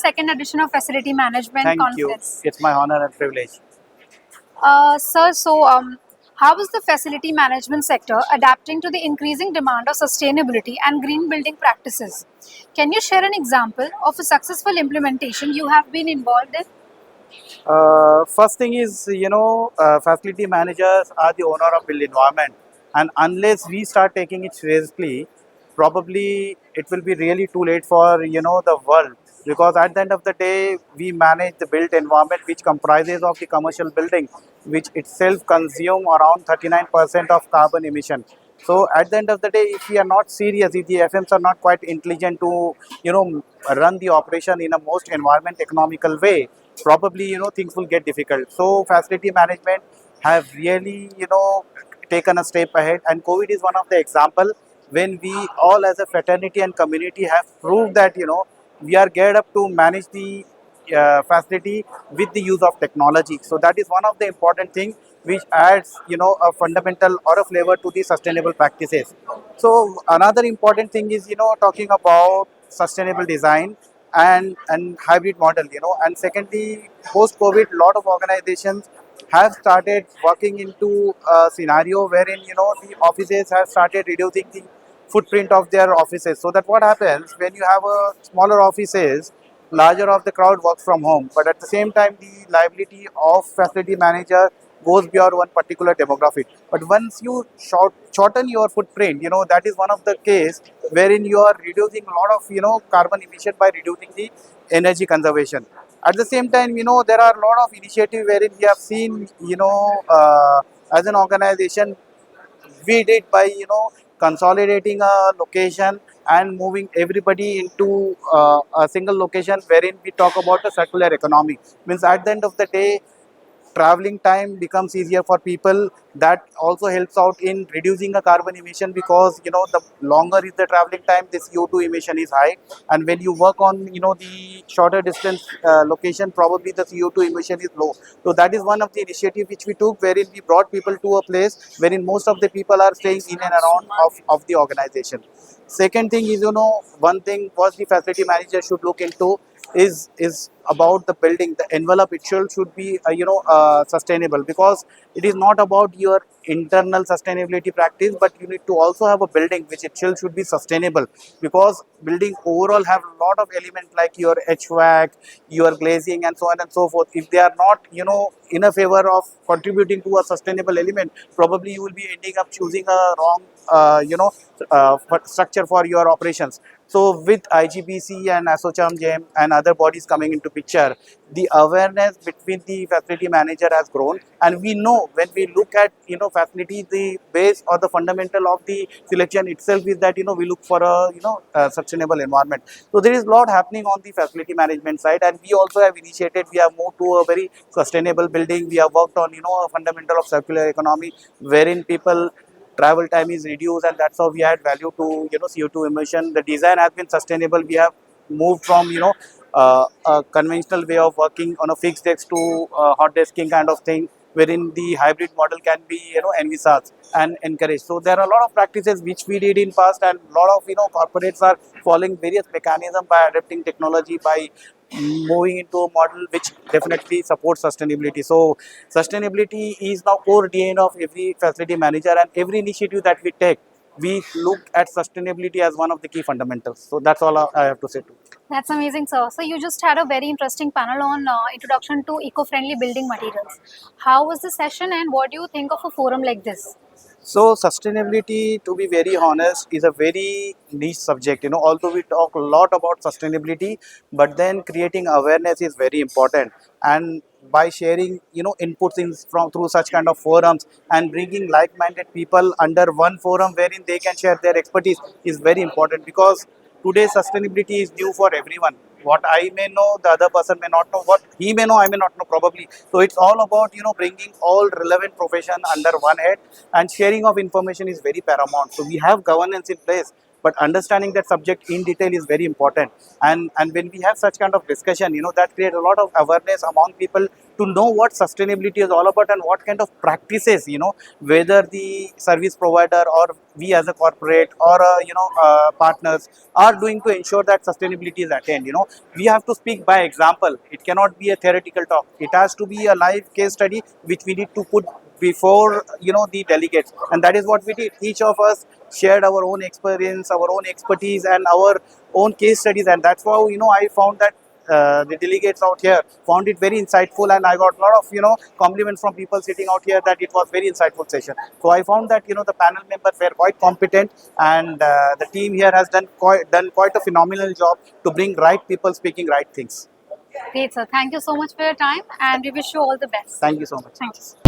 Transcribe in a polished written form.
22nd edition of Facility Management Thank you. Conference. It's my honor and privilege. Sir, how is the facility management sector adapting to the increasing demand of sustainability and green building practices? Can you share an example of a successful implementation you have been involved in? First thing is, facility managers are the owner of built environment, and unless we start taking it seriously, probably it will be really too late for the world. Because at the end of the day, we manage the built environment, which comprises of the commercial building, which itself consume around 39% of carbon emission. So at the end of the day, if we are not serious, if the FMs are not quite intelligent to run the operation in a most environment economical way, probably things will get difficult. So facility management have really taken a step ahead, and COVID is one of the example when we all as a fraternity and community have proved that we are geared up to manage the facility with the use of technology. So that is one of the important thing which adds a fundamental or a flavor to the sustainable practices. So another important thing is talking about sustainable design and hybrid model. And secondly, post COVID, lot of organizations have started working into a scenario wherein the offices have started reducing the footprint of their offices. So that what happens when you have a smaller offices, larger of the crowd works from home, but at the same time the liability of facility manager goes beyond one particular demographic. But once you shorten your footprint, that is one of the case wherein you are reducing a lot of carbon emission by reducing the energy conservation. At the same time, there are a lot of initiative wherein we have seen as an organization we did by consolidating a location and moving everybody into a single location wherein we talk about a circular economy. Means at the end of the day, traveling time becomes easier for people. That also helps out in reducing a carbon emission, because the longer is the traveling time, the CO2 emission is high, and when you work on the shorter distance location, probably the CO2 emission is low. So that is one of the initiative which we took, wherein we brought people to a place wherein most of the people are staying in and around of the organization. Second thing is, one thing was the facility manager should look into is about the building. The envelope itself should be sustainable, because it is not about your internal sustainability practice, but you need to also have a building which itself should be sustainable, because building overall have a lot of elements like your HVAC, your glazing, and so on and so forth. If they are not in a favor of contributing to a sustainable element, probably you will be ending up choosing a wrong structure for your operations. So with IGBC and ASSOCHAM GEM and other bodies coming into picture, the awareness between the facility manager has grown, and we know when we look at facility, the base or the fundamental of the selection itself is that we look for a sustainable environment. So there is a lot happening on the facility management side, and we also have initiated. We have moved to a very sustainable building. We have worked on a fundamental of circular economy, wherein people travel time is reduced, and that's how we add value to CO2 emission. The design has been sustainable. We have moved from a conventional way of working on a fixed desk to hot desking kind of thing, wherein the hybrid model can be envisaged and encouraged. So there are a lot of practices which we did in past, and a lot of corporates are following various mechanisms by adapting technology, by moving into a model which definitely supports sustainability. So sustainability is now core DNA of every facility manager, and every initiative that we take, we look at sustainability as one of the key fundamentals. So that's all I have to say to. That's amazing, sir. So you just had a very interesting panel on introduction to eco-friendly building materials. How was the session, and what do you think of a forum like this? So sustainability, to be very honest, is a very niche subject. Although we talk a lot about sustainability, but then creating awareness is very important. And by sharing, inputs in from through such kind of forums and bringing like-minded people under one forum wherein they can share their expertise is very important, because today sustainability is new for everyone. What I may know, the other person may not know. What he may know, I may not know probably. So it's all about bringing all relevant profession under one head, and sharing of information is very paramount. So we have governance in place. but understanding that subject in detail is very important. And when we have such kind of discussion, that creates a lot of awareness among people to know what sustainability is all about and what kind of practices, whether the service provider or we as a corporate or partners are doing to ensure that sustainability is attained. We have to speak by example. It cannot be a theoretical talk. It has to be a live case study which we need to put before the delegates, and that is what we did. Each of us shared our own experience, our own expertise, and our own case studies, and that's how I found that the delegates out here found it very insightful, and I got a lot of compliments from people sitting out here that it was very insightful session. So I found that the panel members were quite competent, and the team here has done quite a phenomenal job to bring right people speaking right things. Great, sir. Thank you so much for your time, and we wish you all the best. Thank you so much. Thank you.